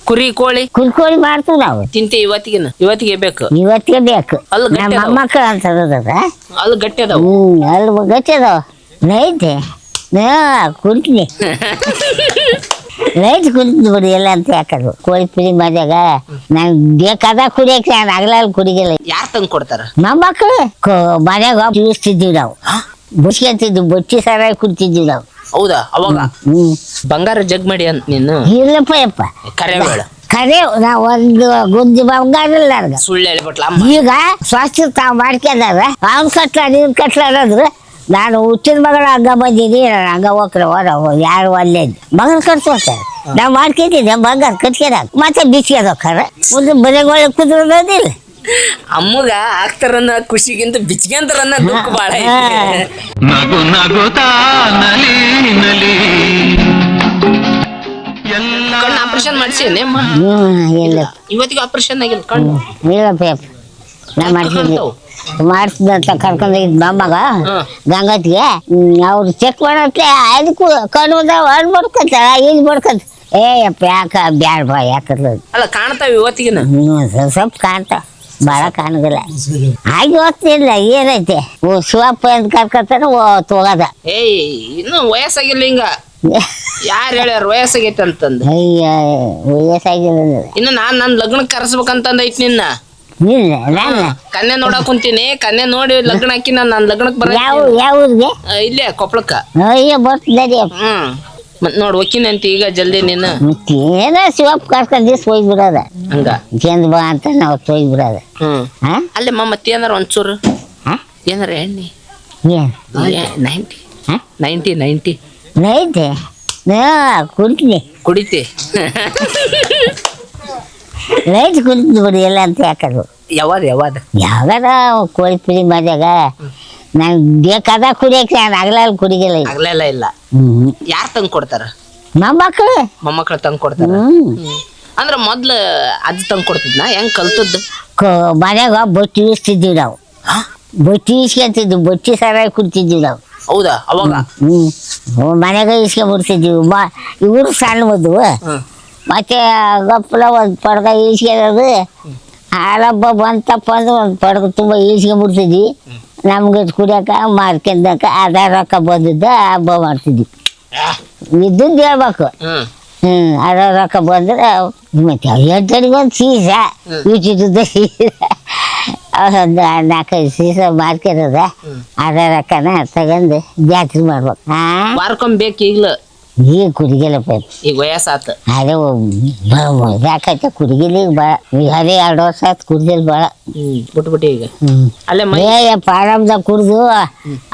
ಕುರಿ ಕೋಳಿ ಕುರ್ಕೋಳಿ ಮಾಡ್ತೀವಿ ನಾವು. ತಿಂತೆ ಇವತ್ತಿಗೆ ಬೇಕು. ಇವತ್ತಿಗೆ ಬೇಕು. ಅಲ್ಲಿ ನಮ್ಮ ಗಟ್ಟಿ ಅದಾವ. ಮೊಮ್ಮಕ್ಕಳು ಅಂತದ ಅಲ್ಲಿ ಗಟ್ಟಿ ಅದಾವ. ಅಲ್ಲಿ ಗಟ್ಟಿ ಅದಾವ. ನೈತೆ ಕುಡ್ತೀನಿ ಲೈಟ್ ಕುಡಿದು ಬಿಡಿ ಎಲ್ಲ ಅಂತ ಯಾಕದು ಕೋಳಿ ಪುರಿ ಮಾಡಿದಾಗ ನಂಗೆ ಬೇಕಾದಾಗ ಕುಡಿಯಕ್ಕೆ ನಾನು ಆಗ್ಲಲ್ಲಿ ಕುಡಿಗಿಲ್ಲ. ಯಾರು ತಂದು ಕೊಡ್ತಾರ? ಮೊಮ್ಮಕ್ಕಳು ಮನೆಯಾಗ ತಿಳಿಸ್ತಿದ್ವಿ ನಾವು. ಬುಸ್ಕೊಂತಿದ್ವಿ ಬೊಚ್ಚಿ ಸಾರಾಗಿ ಕುಡ್ತಿದ್ವಿ ನಾವು. ಹೌದಾ? ಅವಾಗ ಬಂಗಾರ ಜಗ್ ಮಾಡಿ ಅಂತ ನೀನು ಇಲ್ಲಪ್ಪ ಯಪ್ಪ ಕರೆ ಬೇಡ ಕರೆ ನಾವು ಒಂದು ಗುಂಜಿ ಬಂಗಾರ ಇಲ್ಲ ನನಗೆ. ಸುಳ್ಳು ಹೇಳ್ಬಿಟ್ಲ ಈಗ ಸ್ವಾಸ್ಥ್ಯ ತಾವು ಮಾಡ್ಕೊಂಡಾರ ಅವ್ನು ಕಟ್ಲ ನೀನು ಕಟ್ಲ ಅನ್ನೋದ್ರು ನಾನು ಹುಚ್ಚಿನ ಮಗಳ ಹಂಗ ಬಂದಿದ್ದೀನಿ ನಾನು ಹಂಗ ಹೋಗ್ರೆ ಯಾರು ಅಲ್ಲೇ ಮಗನ ಕಟ್ಸ್ಕೊತಾರೆ. ನಾವು ಮಾಡ್ಕೊತಿದ್ದೆ ಬಂಗಾರ ಕಟ್ಕೊಳಕ್ ಮತ್ತೆ ಬಿಚ್ಕೋದಕ್ಕಾರ ಮುಂದೆ ಮನೆಗಳ ಕುದುರೋದಿಲ್ಲ. ಅಮ್ಮಗ ಆಗ್ತಾರನ್ನ ಖುಷಿಗಿಂತ ಬಿಚ್ಕೊಂತಾರನ್ನ ದುಃಖ ಬಾಳ ಕಣ್ಣು ಆಪರೇಷನ್ ಮಾಡಿಸೇನೆ ಇಲ್ಲ ಇವತ್ತಿಗೆ ಆಪರೇಷನ್ ಆಗಿಲ್ಲ ಕಣ್ಣು ಇಲ್ಲಪ್ಪ ನಾ ಮಾಡ್ತಿದ್ದೆ ಮಾಡಿಸಿದಂತ ಕರ್ಕೊಂಡೋಗಿದ್ ಮೊಮ್ಮಗ ಗಂಗತ್ತಿಗೆ ಅವ್ರು ಚೆಕ್ ಮಾಡತ್ತೆ ಅದಕ್ಕೂ ಕಣ್ಣು ಹಣ್ಣು ಬಡ್ಕೊಂತಾರ ಇಲ್ಲಿ ಬಡ್ಕೊಂತ ಯಪ್ಪ ಯಾಕ ಬ್ಯಾಡ ಬಾ ಯಾಕಲ್ಲ ಅಲ್ಲ ಕಾಣ್ತಾವ ಇವತ್ತಿಗಿನ ಸ್ವಲ್ಪ ಕಾಣ್ತಾವ ಭಾಳ ಕಾಣೋದಿಲ್ಲ ಹಾಗೆ ಓದ್ತಿಲ್ಲ ಏನೈತೆ ಶಿವಪ್ಪ ಅಂತ ಕರ್ಕೊತಾರ ತಗೋದ. ಇನ್ನು ವಯಸ್ಸಾಗಿಲ್ಲ ಹಿಂಗ ಯಾರು ಹೇಳ್ಯಾರ ವಯಸ್ಸಾಗೈತೆ ಅಂತಂದು. ಅಯ್ಯ ವಯಸ್ಸಾಗಿಲ್ಲ ಇನ್ನು ನನ್ನ ಲಗ್ನಕ್ಕೆ ಕರೆಸ್ಬೇಕಂತಂದ ಐತಿ ನಿನ್ನ. ಇಲ್ಲ ನಾನು ಕನ್ಯೆ ನೋಡಕ್ ಕುಂತೀನಿ. ಕನ್ಯೆ ನೋಡಿ ಲಗ್ನ ಹಾಕಿ ನನ್ನ ಲಗ್ನಕ್ಕೆ ಬರ ಯಾವ್ರಿಗೆ ಇಲ್ಲೇ ಕೊಪ್ಪಳಕ್ಕ. ಅಯ್ಯ ಬರ್ತದೆ. ಮತ್ ನೋಡ್ ಒಕ್ಕಿನಂತ ಈಗ ಜಲ್ದಿ ನೀನು ಏನ ಶಿವಪ್ಪ ಕರ್ಕೊಂಡ್ ದಿವ್ಸ ಹೋಗ್ಬಿಡೋದ ಹಂಗ ಚಂದ ಬಾ ಅಂತ ನಾವು ಹೋಗ್ಬಿಡೋದ. ಅಲ್ಲೇ ಮತ್ತೆ ಏನಾರ ಒಂಚೂರು ಏನಾರ ಎಣ್ಣೆ 90 ನೈತೆ ಕುಡ್ತೀನಿ ಕುಡಿತಿ ಲೈಟ್ ಕುಡಿದು ಬಿಡಿ ಎಲ್ಲ ಅಂತ ಯಾಕದು ಯಾವಾಗ ಕೋಳಿ ಪುರಿ ಮಾಡಿದಾಗ ನಂಗೆ ಬೇಕಾದಾಗ ಕುಡಿಯಕ್ಕೆ ನಾನು ಆಗ್ಲಲ್ಲಿ ಕುಡಿಗಿಲ್ಲ. ಆಗ್ಲೆಲ್ಲ ಇಲ್ಲ. ಯಾರು ತಂದು ಕೊಡ್ತಾರ? ಮೊಮ್ಮಕ್ಕಳು ತಂದು ಕೊಡ್ತಾರ. ಅಂದ್ರ ಮೊದ್ಲು ಅದ್ ತಂದು ಕೊಡ್ತಿದ್ನ ಹೆಂಗ್ ಕಲ್ತದ್ದು? ಮನ್ಯಾಗ ಬೊಟ್ಟಿ ಇಸ್ತಿದ್ವಿ ನಾವು. ಬೊಟ್ಟಿ ಇಸ್ಕೊಂತಿದ್ವಿ ಬೊಟ್ಟಿ ಸಾರಾಗಿ ಕುಡ್ತಿದ್ವಿ ನಾವು. ಹೌದಾ? ಅವಾಗ ಮನೆಯಾಗ ಇಸ್ಕೊಂಡ್ಬಿಡ್ತಿದ್ವಿ. ಇವರು ಸಣ್ಣ ಮದ್ದು ಮತ್ತೆ ಗಪ್ಪಲ ಒಂದು ಪಡ್ಗ ಇಸ್ಕೊಳ್ಳೋದು ಹಾಲಬ್ಬ ಬಂತಪ್ಪ ಅಂದ್ರೆ ಒಂದು ಪಡ್ಗ ತುಂಬ ಇಸ್ಕೊಂಡ್ಬಿಡ್ತಿದ್ವಿ. ನಮ್ಗೆ ಕುಡಿಯೋಕೆ ಮಾರ್ಕೊಂಡಕ ಅದ ರೊಕ್ಕ ಬಂದಿದ್ದ ಹಬ್ಬ ಮಾಡ್ತಿದ್ವಿ. ಇದ್ದದ್ದು ಹೇಳ್ಬೇಕು. ಅದ ರೊಕ್ಕ ಬಂದ್ರೆ ಮತ್ತೆ ಎಂಟಡಿಗೊಂದು ಸೀಸ ಈಚಿದ್ದ ಸೀಸ ಒಂದು 4-5 ಸೀಸ ಮಾರ್ಕೊಂಡದ ಅದ ರೊಕ್ಕನ ತಗೊಂಡು ಜಾತ್ರೆ ಮಾಡ್ಬೇಕು. ಮಾರ್ಕೊಂಬೇಕು ಈಗಲೂ ಈಗ ಕುಡಿಗಿಲ್ಲಪ್ಪ ಈಗ ವಯಸ್ಸಾತ. ಅದೇ ಯಾಕೈತೆ ಕುಡಿಗಿಲ್ಲ ಈಗ ಭಾಳ. ಅದೇ 2 ವರ್ಷ ಆಯ್ತು ಕುಡ್ದಿಲ್ಲ ಭಾಳ ಬಿಟ್ಬಿಟ್ಟು ಈಗ ಅಲ್ಲೇ ಪಾರಮ್ದಾಗ ಕುಡ್ದು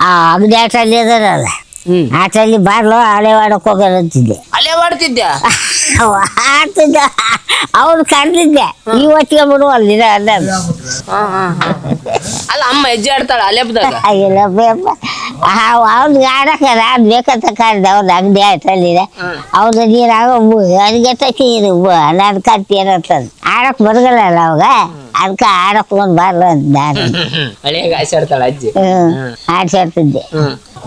ಆ ಅಂಗಡಿ ಆಟಲ್ಲಿ ಅದರಲ್ಲ ಆಟಲ್ಲಿ ಬಾರ್ಲು ಹಳೆ ವಾಡಕ್ಕೆ ಹೋಗೋರು ಅಂತಿದ್ದೆ. ಅಲ್ಲೇ ಮಾಡ್ತಿದ್ದೆ ಆಡ್ತಿದ್ದ ಅವ್ರು ಕರ್ದಿದ್ದೆ ಇವತ್ತಿಗೆ ಬಿಡು ಅಲ್ಲಿರ ಅಲ್ಲ ಅಲ್ಲ ಅಮ್ಮ ಹೆಜ್ಜೆ ಆಡ್ತಾಳ ಅಲೆಬ್ದಾಗ. ಇಲ್ಲಪ್ಪ ಅವ್ನಿಗೆ ಆಡಕ್ಕೆ ಅದು ಬೇಕಂತ ಕರ್ದ ಅವ್ರದ್ದು ಅಂಗಡಿ ಆಟಲ್ಲಿದೆ ಅವ್ರದ್ದು ನೀರಾಗ ಅಲ್ಲಿಗೆ ನೀರು ನಾನು ಕಟ್ಟಿ ಏನಂತಂದು ಆಡಕ್ಕೆ ಬರಗಲ್ಲ ಅವಾಗ ಅದಕ್ಕೆ ಆಡಕ್ಕೆ ಒಂದು ಬಾರ್ಲ ಅಂತ ನಾನು ಹಳೆಯಾಗ ಆಡ್ತಾಳ ಅಜ್ಜಿ. ಆಡ್ಸಾಡ್ತಿದ್ದೆ.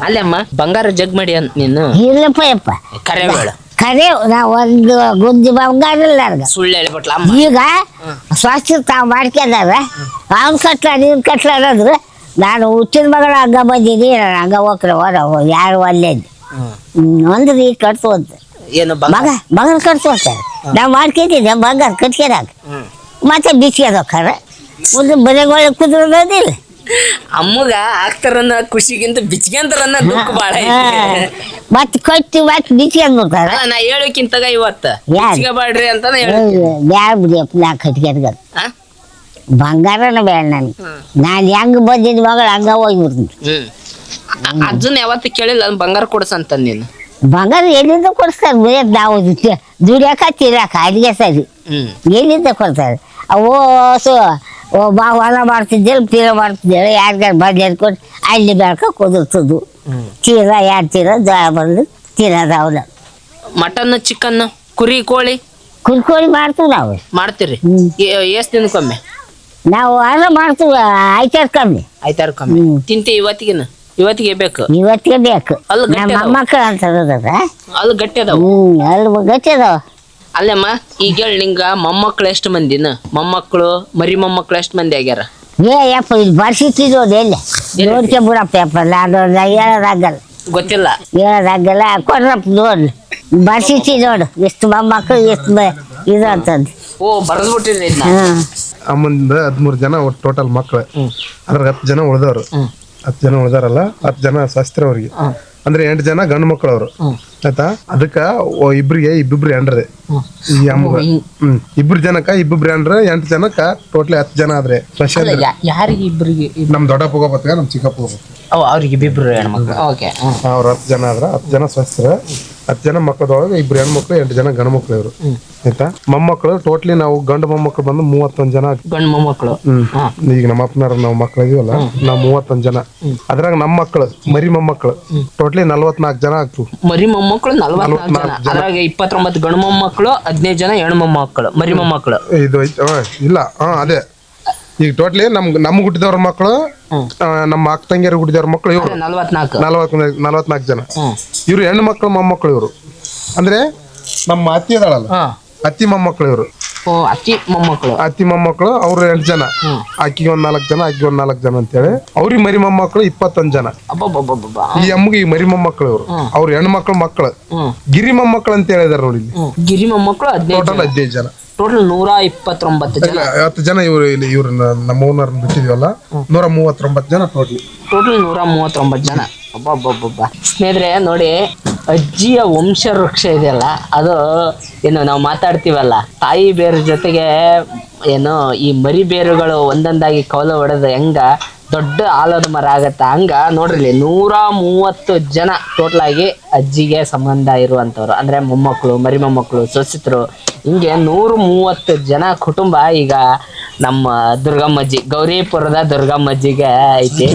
ಅಲ್ಲಮ್ಮ ಬಂಗಾರ ಜಗ್ ಮಾಡಿ ಅಂತ ನೀನು ಇಲ್ಲಪ್ಪ ಯಪ್ಪ ಕರೆ ಬೇಡ ಕರೆ ನಾವು ಒಂದು ಗುಂಜಿ ಬಂಗಾರ ಇಲ್ಲ ನನಗೆ. ಸುಳ್ಳು ಹೇಳ್ಬಿಟ್ಲ ಈಗ ಸ್ವಾಸ್ಥ್ಯ ತಾವು ಮಾಡ್ಕೊಂಡಾರ ಅವ್ನು ಕಟ್ಲ ನೀನು ಕಟ್ಲ ಅನ್ನೋದ್ರು ನಾನು ಹುಚ್ಚಿನ ಮಗಳ ಹಂಗ ಬಂದಿದ್ದೀನಿ ನಾನು ಹಂಗ ಹೋಗ್ರೆ ಯಾರು ಅಲ್ಲೇ ಒಂದು ಈಗ ಕಟ್ಸೋದು ಏನು ಮಗನ ಕಟ್ಸೋತಾರೆ. ನಾವು ಮಾಡ್ಕೊತಿದ್ದೆ ಬಂಗಾರ ಕಟ್ಕೊಳಕ್ ಮತ್ತೆ ಬಿಚ್ಕೋದಕ್ಕಾರ ಮುಂದೆ ಮನೆಗಳ ಕುದುರೋದಿಲ್ಲ. ಅಮ್ಮಗ ಆಗ್ತಾರನ್ನ ಖುಷಿಗಿಂತ ಬಿಚ್ಕೊಂತಾರನ್ನ ದುಃಖ ಬಾಳ ಮತ್ತೆ ಕಟ್ಟಿ ಮತ್ತೆ ಬಿಚ್ಕೊಂಡ್ಬಿಡ್ತಾರ. ನಾ ಹೇಳೋಕ್ಕಿಂತಾಗ ಇವತ್ತು ಬಿಚ್ಕೋಬೇಡ್ರಿ ಅಂತ ಬ್ಯಾಡ ಬಿಡಿಯಪ್ಪ ನಾ ಕಟ್ಕೊಡ್ಗ ಬಂಗಾರನ ಬೇಡ ನನಗೆ. ನಾನು ಹೆಂಗ್ ಬಂದಿದ್ದ ಮಗಳು ಹಂಗ ಹೋಗ್ಬಿಡ್ತೀನಿ. ಅಜ್ಜನ ಯಾವತ್ತು ಕೇಳಿಲ್ಲ ಬಂಗಾರ ಕೊಡ್ಸಂತ ನೀನು. ಬಂಗಾರ ಎಲ್ಲಿಂದ ಕೊಡಿಸ್ತಾರೆ ಬರೀ ನಾವು ದುಡಿಯಾಕ ತಿರಾಕ ಅಲ್ಲಿಗೆ ಸರಿ ಎಲ್ಲಿಂದ ಕೊಡ್ತಾರೆ. ಅವು ಹೊಲ ಮಾಡ್ತಿದ್ದೇಳಿ ತೀರ ಮಾಡ್ತಿದ್ದೇಳಿ ಯಾರಿಗಾರು ಬಂದು ಹೇಳ್ಕೊಂಡು ಅಲ್ಲಿ ಬೆಳ್ಕ ಕುದುರ್ತದ್ದು ತೀರ 2 ತೀರ ಜೋಳ ಬಂದು ತಿನ್ನೋದವಲ್ಲ. ಮಟನ್ ಚಿಕನ್ ಕುರಿ ಕೋಳಿ ಕುರ್ಕೋಳಿ ಮಾಡ್ತೀವಿ ನಾವು. ಮಾಡ್ತೀರಿ? ಎಷ್ಟು ದಿನಕ್ಕೊಮ್ಮೆ? ನಾವು ಅನ್ನ ಮಾಡ್ತೀವಿ ಆಯ್ತಾರ್ಕಮ್ಮಿ ಆಯ್ತಾರ್ಕಮ್ಮಿ ತಿಂತಿ ಇವತ್ತಿಗೆ ಬೇಕು. ಇವತ್ತಿಗೆ ಬೇಕು. ನಮ್ಮ ಮೊಮ್ಮಕ್ಕಳು ಅಂತದ ಅಲ್ಲಿ ಗಟ್ಟಿ ಅದಾವ. ಅಲ್ಲಿ ಗಟ್ಟಿ ಅದಾವ. ಅಲ್ಲಮ್ಮ ಈಗ ಹೇಳಿ ನಿಂಗ ಮೊಮ್ಮಕ್ಳು ಎಷ್ಟು ಮಂದಿನ ಮೊಮ್ಮಕ್ಳು ಮರಿ ಮೊಮ್ಮಕ್ಳು ಎಷ್ಟು ಮಂದಿ ಆಗ್ಯಾರ? ಯಪ್ಪ ಇಲ್ಲಿ ಬರ್ಸಿಟ್ಟಿರೋದು ಎಲ್ಲ ನೋಡ್ಕೆ ಬಿಡಪ್ಪ ಯಪ್ಪ ಅದು ಹೇಳೋದಾಗಲ್ಲ, ಗೊತ್ತಿಲ್ಲ. ಹೇಳೋದಾಗಲ್ಲ. ಕೊಡ್ರಪ್ಪ ನೋಡ್ರಿ ಬರ್ಸಿಟ್ಟಿ ನೋಡು ಎಷ್ಟು ಮೊಮ್ಮಕ್ಕಳು ಎಷ್ಟು ಇದು ಅಂತಂದು. ಓ ಬರೆದ್ಬಿಟ್ಟಿರಿ. ಅಮ್ಮಂದ 13 ಜನ ಒಟ್ಟು ಟೋಟಲ್ ಮಕ್ಳು. ಅದ್ರಾಗ 10 ಜನ ಉಳ್ದವ್ರು. 10 ಜನ ಉಳ್ದಾರಲ್ಲ, 10 ಜನ ಶಾಸ್ತ್ರ ಅವ್ರಿಗೆ. ಅಂದ್ರೆ 8 ಜನ ಗಂಡು ಮಕ್ಳು ಅವ್ರು. ಆಯ್ತಾ? ಅದಕ್ಕ ಇಬ್ಬಿಬ್ರು ಎಂಡ್ರೆ ಈ ಅಮ್ಮ. ಇಬ್ರು ಜನಕ್ಕ ಇಬ್ಬಿಬ್ರು ಎಂಡ್ರೆ 8 ಜನಕ್ಕ ಟೋಟ್ಲಿ 10 ಜನ ಆದ್ರೆ ಯಾರಿಗೆ ಇಬ್ರಿಗೆ? ನಮ್ ದೊಡ್ಡಪ್ಪ ಹೋಗ್ಬತ್ತ, ನಮ್ ಚಿಕ್ಕಪ್ಪ ಹೋಗ್ಬೇಕು. ಅವ್ರಿಗೆ ಇಬ್ಬಿಬ್ರು ಹೆಣ್ಮಕ್ಳು. ಓಕೆ. ಅವ್ರ 10 ಜನ ಆದ್ರ 10 ಜನ ಸ್ವಸ್ತ್ರ. 10 ಜನ ಮಕ್ಕಳದೊಳಗೆ 2 ಹೆಣ್ಮಕ್ಳು 8 ಜನ ಗಂಡು ಮಕ್ಳು ಇವ್ರು. ಆಯ್ತಾ? ಮೊಮ್ಮಕ್ಕಳು ಟೋಟ್ಲಿ ನಾವು ಗಂಡು ಮೊಮ್ಮಕ್ಳು ಬಂದು 31 ಜನ ಗಂಡು ಮೊಮ್ಮಕ್ಳು. ಈಗ ನಮ್ಮ ಅಪ್ಪನಾರ ನಾವು ಮಕ್ಳು ಇದೀವಲ್ಲ, ನಾವು 31 ಜನ. ಅದ್ರಾಗ ನಮ್ಮ ಮಕ್ಕಳು ಮರಿ ಮೊಮ್ಮಕ್ಕಳು ಟೋಟ್ಲಿ 44 ಜನ ಆಗ್ತು. ಮರಿ ಮೊಮ್ಮಕ್ಕಳು 44 ಜನ. ಅದ್ರಾಗ 29 ಗಂಡು ಮೊಮ್ಮಕ್ಕಳು, 15 ಜನ ಹೆಣ್ಣು ಮೊಮ್ಮಕ್ಕಳು, ಮರಿ ಮೊಮ್ಮಕ್ಕಳು. ಇದು ಇಲ್ಲ, ಅದೇ ಈಗ ಟೋಟ್ಲಿ ನಮ್ಗೆ ಹುಟ್ಟಿದವ್ರ ಮಕ್ಕಳು, ನಮ್ಮ ಅಕ್ಕ ತಂಗಿಯರು ಹುಟ್ಟಿದವ್ರ ಮಕ್ಕಳು ಇವ್ರು 44 ಜನ. ಇವ್ರು ಹೆಣ್ಣು ಮಕ್ಕಳು ಮೊಮ್ಮಕ್ಕಳು ಇವ್ರು. ಅಂದ್ರೆ ನಮ್ಮ ಅತ್ತಿ ಅದಾಳಲ್ಲ, ಅತ್ತಿ ಮೊಮ್ಮಕ್ಕಳು ಇವ್ರು. ಅತ್ತಿ ಮೊಮ್ಮಕ್ಕಳು ಅವ್ರು 8 ಜನ. ಅಕ್ಕಿಗೆ 4 ಜನ, ಅಕ್ಕಿಗೆ 4 ಜನ ಅಂತೇಳಿ ಅವ್ರಿಗೆ ಮರಿ ಮೊಮ್ಮಕ್ಕಳು 21 ಜನ. ಈ ಅಮ್ಮಗೆ ಈ ಮರಿ ಮೊಮ್ಮಕ್ಕಳು ಇವ್ರು. ಅವ್ರ ಹೆಣ್ಣು ಮಕ್ಕಳು ಗಿರಿ ಮೊಮ್ಮಕ್ಕಳು ಅಂತ ಹೇಳಿದಾರೆ ನೋಡಿ. ಗಿರಿ ಮೊಮ್ಮಕ್ಕಳು ಟೋಟಲ್ 15 ಜನ. ಟೋಟಲ್ 129 ಜನ. 10 ಜನ ಇವ್ರು ನಮ್ಮ ಓನರ್ ಬಿಟ್ಟಿದೀವಲ್ಲ, 139 ಜನ ಟೋಟಲ್ 139 ಜನ. ಅಬ್ಬಬ್ಬಬ್ಬ. ಸ್ನೇಹಿತರೆ ನೋಡಿ, ಅಜ್ಜಿಯ ವಂಶ ವೃಕ್ಷ ಇದೆಯಲ್ಲ, ಅದು ಏನು ನಾವು ಮಾತಾಡ್ತೀವಲ್ಲ, ತಾಯಿ ಬೇರು ಜೊತೆಗೆ ಏನು ಈ ಮರಿ ಬೇರುಗಳು ಒಂದೊಂದಾಗಿ ಕವಲು ಹೊಡೆದು ಹೆಂಗ ದೊಡ್ಡ ಆಲದ ಮರ ಆಗತ್ತ, ಹಂಗ ನೋಡ್ರಿ 130 ಜನ ಟೋಟಲ್ ಆಗಿ ಅಜ್ಜಿಗೆ ಸಂಬಂಧ ಇರುವಂತವ್ರು. ಅಂದ್ರೆ ಮೊಮ್ಮಕ್ಕಳು, ಮರಿ ಮೊಮ್ಮಕ್ಕಳು, ಸೊಸಿತರು, ಹಿಂಗೆ 130 ಜನ ಕುಟುಂಬ ಈಗ ನಮ್ಮ ದುರ್ಗಮ್ಮಜ್ಜಿ, ಗೌರಿಪುರದ ದುರ್ಗಮ್ಮಜ್ಜಿಗೆ ಐತಿ.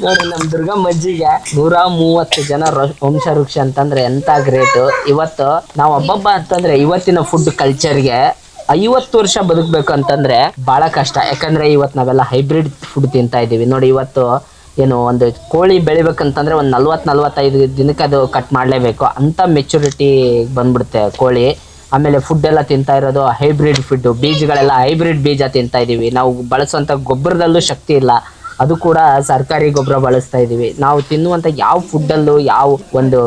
ನೋಡಿ, ನಮ್ಮ ದುರ್ಗಮ್ಮಜ್ಜಿಗೆ 130 ಜನ ವಂಶ ವೃಕ್ಷ ಅಂತಂದ್ರೆ ಎಂತ ಗ್ರೇಟ್. ಇವತ್ತು ನಾವು ಹಬ್ಬಬ್ಬ ಅಂತಂದ್ರೆ ಇವತ್ತಿನ ಫುಡ್ ಕಲ್ಚರ್ಗೆ 50 ವರ್ಷ ಬದುಕಬೇಕು ಅಂತಂದ್ರೆ ಬಹಳ ಕಷ್ಟ. ಯಾಕಂದ್ರೆ ಇವತ್ತು ನಾವೆಲ್ಲ ಹೈಬ್ರಿಡ್ ಫುಡ್ ತಿಂತಾ ಇದೀವಿ. ನೋಡಿ, ಇವತ್ತು ಏನು ಒಂದು ಕೋಳಿ ಬೆಳಿಬೇಕಂತಂದ್ರೆ ಒಂದು 40-45 ದಿನಕ್ಕೆ ಅದು ಕಟ್ ಮಾಡಲೇಬೇಕು ಅಂತ ಮೆಚುರಿಟಿ ಬಂದ್ಬಿಡುತ್ತೆ ಕೋಳಿ. ಆಮೇಲೆ ಫುಡ್ ಎಲ್ಲ ತಿಂತಾ ಇರೋದು ಹೈಬ್ರಿಡ್ ಫುಡ್, ಬೀಜಗಳೆಲ್ಲ ಹೈಬ್ರಿಡ್ ಬೀಜ ತಿಂತಾ ಇದೀವಿ. ನಾವು ಬಳಸುವಂತ ಗೊಬ್ಬರದಲ್ಲೂ ಶಕ್ತಿ ಇಲ್ಲ, ಅದು ಕೂಡ ಸರ್ಕಾರಿ ಗೊಬ್ಬರ ಬಳಸ್ತಾ ಇದೀವಿ. ನಾವು ತಿನ್ನುವಂತ ಯಾವ ಫುಡ್ಡಲ್ಲೂ ಯಾವ ಒಂದು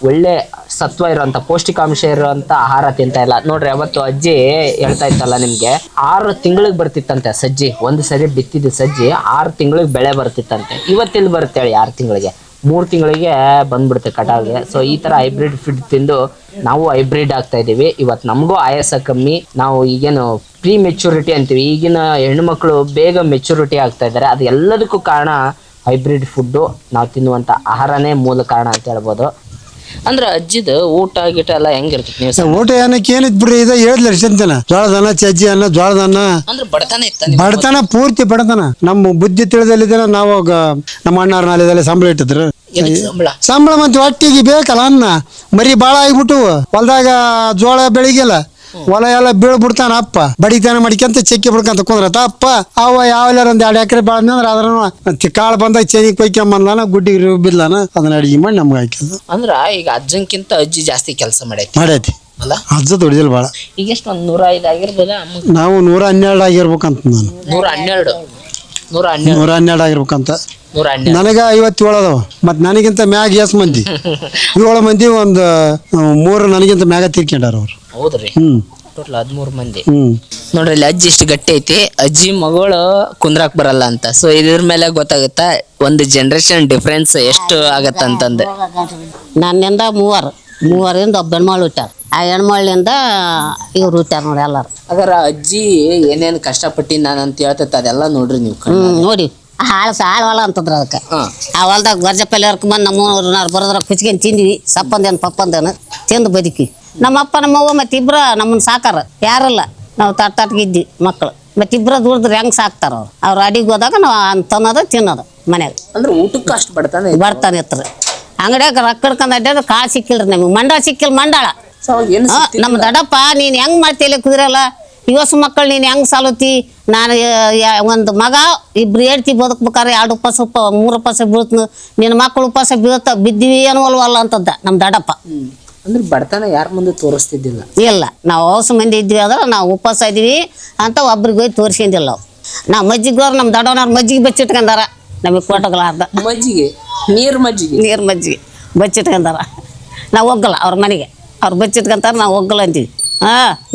ಒಳ್ಳೆ ಸತ್ವ ಇರುವಂತ ಪೌಷ್ಟಿಕಾಂಶ ಇರುವಂತ ಆಹಾರ ತಿಂತಾ ಇಲ್ಲ. ನೋಡ್ರಿ, ಅವತ್ತು ಅಜ್ಜಿ ಹೇಳ್ತಾ ಇತ್ತಲ್ಲ ನಿಮ್ಗೆ, 6 ತಿಂಗಳಿಗೆ ಬರ್ತಿತ್ತಂತೆ ಸಜ್ಜಿ. ಒಂದು ಸರಿ ಬಿತ್ತಿದ ಸಜ್ಜಿ 6 ತಿಂಗಳಿಗೆ ಬೆಳೆ ಬರ್ತಿತ್ತಂತೆ. ಇವತ್ತೆಲ್ಲಿ ಬರುತ್ತೆ ಹೇಳಿ? 6 ತಿಂಗಳಿಗೆ, 3 ತಿಂಗಳಿಗೆ ಬಂದ್ಬಿಡುತ್ತೆ ಕಟಾವ್ಗೆ. ಸೊ ಈ ತರ ಹೈಬ್ರಿಡ್ ಫುಡ್ ತಿಂದು ನಾವು ಹೈಬ್ರಿಡ್ ಆಗ್ತಾ ಇದೀವಿ. ಇವತ್ತು ನಮಗೂ ಆಯಾಸ ಕಮ್ಮಿ. ನಾವು ಈಗೇನು ಪ್ರೀ ಮೆಚುರಿಟಿ ಅಂತೀವಿ, ಈಗಿನ ಹೆಣ್ಮಕ್ಳು ಬೇಗ ಮೆಚುರಿಟಿ ಆಗ್ತಾ ಇದ್ದಾರೆ. ಅದು ಎಲ್ಲದಕ್ಕೂ ಕಾರಣ ಹೈಬ್ರಿಡ್ ಫುಡ್ಡು, ನಾವು ತಿನ್ನುವಂತ ಆಹಾರನೇ ಮೂಲ ಕಾರಣ ಅಂತ ಹೇಳ್ಬೋದು. ಅಂದ್ರೆ ಅಜ್ಜಿದ ಊಟ ಗೀಟ ಎಲ್ಲ ಹೆಂಗಿರ್ತೈತಿ? ನೀವು ಊಟ ಏನಕ್ಕೆ ಏನಿತ್ತು ಬಿಡ್ರಿ, ಇದು 7 ಲಕ್ಷ ಅಂತನ ಜೋಳದನ್ನ, ಚಜ್ಜಿ ಅನ್ನ, ಜೋಳದನ್ನ. ಅಂದ್ರೆ ಬಡತನ ಇತ್ತ? ಬಡತನ, ಪೂರ್ತಿ ಬಡತನ. ನಮ್ಮ ಬುದ್ಧಿ ತಿಳಿದಲ್ಲಿದ್ದೇನೆ ನಾವು. ನಮ್ಮ ಅಣ್ಣಾರ ನಾಲೆದಲ್ಲಿ ಸಂಬಳ ಇಟ್ಟಿದ್ರು. ಸಂಬಳ ಮತ್ತೆ ಒಟ್ಟಿಗೆ ಬೇಕಲ್ಲ ಅನ್ನ. ಮರಿ ಬಾಳ ಆಗಿಬಿಟ್ಟು ಹೊಲ್ದಾಗ ಜೋಳ ಬೆಳಿಗ್ಗೆಲ್ಲ ಹೊಲ ಎಲ್ಲ ಬೀಳ್ಬಿಡ್ತಾನ ಅಪ್ಪ. ಬಡಿತಾನ ಮಡಿಕಂತ ಚೆಕ್ಕಿ ಬಿಡ್ಕಂತ ಕುಂದ್ರತ ಅಪ್ಪ. ಅವ ಯಾವ್ಯಾರ ಒಂದ್ 2 ಎಕರೆ ಬಾಳಂದ್ರೆ ಅದ್ರ ಕಾಳು ಬಂದಾಗ ಚೆನಿಗೆ ಕೊಯ್ಕೊಂಬಂದ್ಲಾನ, ಗುಡ್ಡಿಗೆ ಬಿದ್ಲಾನ, ಅದನ್ನ ಅಡಿಗೆ ಮಾಡಿ ನಮ್ಗೆ ಹಾಕಿದ್ದು. ಅಂದ್ರ ಈಗ ಅಜ್ಜಂಕಿಂತ ಅಜ್ಜಿ ಜಾಸ್ತಿ ಕೆಲಸ ಮಾಡೈತಿ ಅಲ್ಲ? ಅಜ್ಜ ದುಡಿದಿಲ್ಲ ಬಾಳ. ಈಗ ಎಷ್ಟು, ಒಂದು 105 ಆಗಿರ್ಬೋದ? ನಾವು 112 ಆಗಿರ್ಬೇಕಂತ. ನಾನು 112 ಆಗಿರ್ಬೇಕಂತ. 112 ನನಗ 57 ಅದಾವ. ಮತ್ ನನಗಿಂತ ಮ್ಯಾಗ ಎಸ್ ಮಂದಿ? 7 ಮಂದಿ. ಒಂದು 3 ನನಗಿಂತ ಮ್ಯಾಗ ತೀರ್ಕೊಂಡಾರ ಅವ್ರು. ಹೌದ್ರಿ? ಟೋಟಲ್ 13 ಮಂದಿ. ನೋಡ್ರಿ, ಇಲ್ಲಿ ಅಜ್ಜಿ ಇಷ್ಟು ಗಟ್ಟಿ ಐತಿ, ಅಜ್ಜಿ ಮಗಳು ಕುಂದ್ರಾಕ್ ಬರಲ್ಲ ಅಂತ. ಸೊ ಇದ್ರ ಮೇಲೆ ಗೊತ್ತಾಗುತ್ತಾ ಒಂದು ಜನರೇಷನ್ ಡಿಫ್ರೆನ್ಸ್ ಎಷ್ಟು ಆಗತ್ತ ಅಂತಂದು. ನನ್ನಿಂದ 3ರಿಂದ ಒಬ್ಬ ಹೆಣ್ಮಳು ಹುಟ್ಟಾರ. ಆ ಹೆಣ್ಮಳಿಂದ ಇವ್ರು ಹುಟ್ಟಾರ ನೋಡಿ ಎಲ್ಲಾರು. ಅದರ ಅಜ್ಜಿ ಏನೇನ್ ಕಷ್ಟಪಟ್ಟಿ ನಾನು ಅಂತ ಹೇಳ್ತೈತೆ ಅದೆಲ್ಲ ನೋಡ್ರಿ ನೀವು. ನೋಡಿ, ಹಾಳು ಹೊಲ ಅಂತಂದ್ರ ಅದಕ್ಕೆ. ಆ ಹೊಲ್ದಾಗ ಗರ್ಜಪಲ್ಲಿ ಹರ್ಕೊಂಬಂದು ನಮ್ಮೂರ್ನಾರು ಬರೋದ್ರ ಕುಚ್ಕೊಂಡು ತಿಂದ್ವಿ. ಸಪ್ಪಂದೇನು ಪಪ್ಪಂದೇನು ತಿಂದು ಬದುಕಿ. ನಮ್ಮಪ್ಪ ನಮ್ಮವ್ವ ಮತ್ತಿಬ್ರ ನಮ್ಮನ್ನ ಸಾಕಾರ, ಯಾರಲ್ಲ. ನಾವು ತಟ್ಟಿದ್ವಿ ಮಕ್ಕಳು. ಮತ್ತಿಬ್ರ ದುಡಿದ್ರೆ ಹೆಂಗ್ ಸಾಕ್ತಾರ ಅವ್ರು. ಅವ್ರು ಅಡಿಗೆ ಹೋದಾಗ ನಾವು ತನ್ನೋದು ತಿನ್ನೋದು ಮನ್ಯಾಗ. ಅಂದ್ರೆ ಊಟಕ್ಕೆ ಅಷ್ಟು ಬಡ್ತಾನೆ ಇರ್ತಾರೆ. ಅಂಗಡಿಯಾಗ ರೊಕ್ಕ ಹಿಡ್ಕೊಂಡು ಅಡ್ಡಾಡ ಕಾಳು ಸಿಕ್ಕಿಲ್ರಿ ನಮಗೆ. ಮಂಡಳ ಸಿಕ್ಕಿಲ್ಲ, ಮಂಡಳ. ನಮ್ಮ ದೊಡ್ಡಪ್ಪ ನೀನ್ ಹೆಂಗ್ ಮಾಡ್ತಿಲ್ಲ ಕುದಿರಲ್ಲ, ಇವಸು ಮಕ್ಕಳು ನೀನ್ ಹೆಂಗ್ ಸಾಲುತ್ತಿ? ನಾನು ಒಂದು ಮಗ 2 ಹೆಂಡ್ತಿ ಬದುಕ್ಬೇಕಾದ್ರೆ 2 ಉಪವಾಸ 3 ಉಪವಾಸ ಬೀಳ್ತ, ನಿನ್ನ ಮಕ್ಕಳು ಉಪವಾಸ ಬಿದ್ದಿವಿ ಏನೋಲ್ವಲ್ಲ ಅಂತದ್ದ ನಮ್ಮ ದೊಡ್ಡಪ್ಪ. ಅಂದ್ರೆ ಬಡತನ ಯಾರ ಮುಂದೆ ತೋರಿಸ್ತಿದ್ದಿಲ್ಲ. ಇಲ್ಲ ನಾವು ಅವಸ ಮಂದಿ ಇದ್ವಿ ಅಂದ್ರೆ ನಾವು ಉಪವಾಸ ಇದೀವಿ ಅಂತ ಒಬ್ರಿಗೆ ಹೋಗಿ ತೋರಿಸ್ಕೊಂಡಿಲ್ಲ ನಾವು ಮಜ್ಜಿಗೆದವ್ರು ನಮ್ಮ ದೊಡ್ಡವನವ್ರು ಮಜ್ಜಿಗೆ ಬಚ್ಚಿಟ್ಕೊಂಡಾರ ನಮಗೆ ಕೊಟ್ಟಗಲಾರ್ದ ಮಜ್ಜಿಗೆ ನೀರು ಮಜ್ಜಿಗೆ ಬಚ್ಚಿಟ್ಕೊಂಡಾರ ನಾವು ಹೋಗಲ್ಲ ಅವ್ರ ಮನೆಗೆ ಅವ್ರು ಬಚ್ಚಿಟ್ಕೊಂತಾರೆ ನಾವು ಹೋಗಲ್ಲ ಅಂತೀವಿ.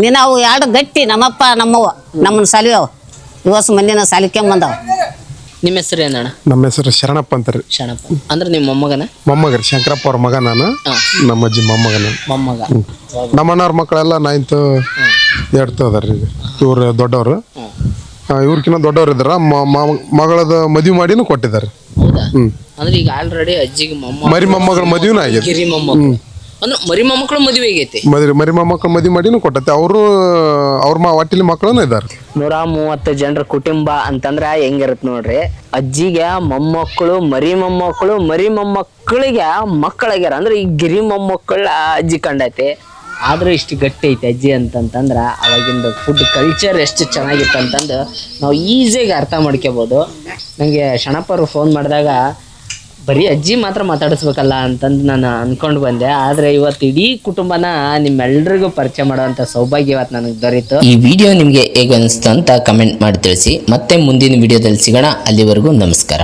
ನೀನು ಅವು ಎರಡು ಗಟ್ಟಿ ನಮ್ಮಪ್ಪ ನಮ್ಮವ್ವ ನಮ್ಮನ್ನ ಸಾಲಿಯವ ಇವಸ ಮಂದಿನ ಸಾಲಿಕ್ಕೊಂಬಂದವ. ನಿಮ್ಮ ಹೆಸರು ಏನಣ್ಣ? ನಮ್ಮ ಹೆಸರು ಶರಣಪ್ಪ ಅಂತಾರ್ರಿ. ಶರಣಪ್ಪ ಅಂದ್ರೆ ನಿಮ್ಮ ಮೊಮ್ಮಗನ? ಮೊಮ್ಮಗರಿ ಶಂಕರಪ್ಪ ಅವ್ರ ಮಗ ನಾನು, ನಮ್ಮ ಅಜ್ಜಿ ಮೊಮ್ಮಗನ. ಮೊಮ್ಮಗ. ನಮ್ಮ ಅಣ್ಣವ್ರ ಮಕ್ಕಳೆಲ್ಲ 9th 8th ಅದಾರ್ರಿ. ಇವ್ರು ದೊಡ್ಡವರು, ಇವ್ರಕಿನ್ನ ದೊಡ್ಡವ್ರು ಇದಾರ. ಮಗಳದ ಮದುವೆ ಮಾಡಿನೂ ಕೊಟ್ಟಿದ್ದಾರೆ. ಹೌದಾ? ಅಂದ್ರೆ ಈಗ ಆಲ್ರೆಡಿ ಅಜ್ಜಿಗೆ ಮರಿ ಮೊಮ್ಮಗಳ ಮದುವೆನೂ ಆಗೈತೆ. ಗಿರಿ ಮೊಮ್ಮಗಳು ಅಂದ್ರೆ ಮರಿ ಮೊಮ್ಮಕ್ಕಳು ಮದುವೆ ಆಗೈತಿ. ಮರಿ ಮೊಮ್ಮಕ್ಕಳ ಮದುವೆ ಮಾಡಿನೂ ಕೊಟ್ಟೈತೆ. ಅವರು ಅವ್ರ ಒಟ್ಟಿಲಿ ಮಕ್ಕಳೂ ಇದ್ದಾರೆ. 130 ಜನರ ಕುಟುಂಬ ಅಂತಂದ್ರ ಹೆಂಗಿರತ್ ನೋಡ್ರಿ. ಅಜ್ಜಿಗೆ ಮೊಮ್ಮಕ್ಕಳು, ಮರಿ ಮೊಮ್ಮಕ್ಕಳಿಗೆ ಮಕ್ಕಳಾಗ್ಯಾರ. ಅಂದ್ರೆ ಈ ಗಿರಿ ಮೊಮ್ಮಕ್ಕಳ ಅಜ್ಜಿ ಕಂಡೈತಿ. ಆದ್ರೂ ಇಷ್ಟು ಗಟ್ಟಿ ಐತಿ ಅಜ್ಜಿ ಅಂತಂತಂದ್ರ ಅವಾಗಿಂದ ಫುಡ್ ಕಲ್ಚರ್ ಎಷ್ಟು ಚೆನ್ನಾಗಿತ್ತು ಅಂತಂದು ನಾವು ಈಸಿಯಾಗಿ ಅರ್ಥ ಮಾಡ್ಕೋಬಹುದು. ನಂಗೆ ಶರಣಪ್ಪರು ಫೋನ್ ಮಾಡಿದಾಗ ಬರೀ ಅಜ್ಜಿ ಮಾತ್ರ ಮಾತಾಡಿಸ್ಬೇಕಲ್ಲ ಅಂತಂದು ನಾನು ಅನ್ಕೊಂಡು ಬಂದೆ. ಆದ್ರೆ ಇವತ್ತು ಇಡೀ ಕುಟುಂಬನ ನಿಮ್ಮೆಲ್ರಿಗೂ ಪರಿಚಯ ಮಾಡುವಂತ ಸೌಭಾಗ್ಯ ಇವತ್ತು ನನಗೆ ದೊರೀತು. ಈ ವಿಡಿಯೋ ನಿಮಗೆ ಹೇಗೆ ಅನಿಸ್ತು ಅಂತ ಕಮೆಂಟ್ ಮಾಡಿ ತಿಳಿಸಿ. ಮತ್ತೆ ಮುಂದಿನ ವಿಡಿಯೋದಲ್ಲಿ ಸಿಗೋಣ. ಅಲ್ಲಿವರೆಗೂ ನಮಸ್ಕಾರ.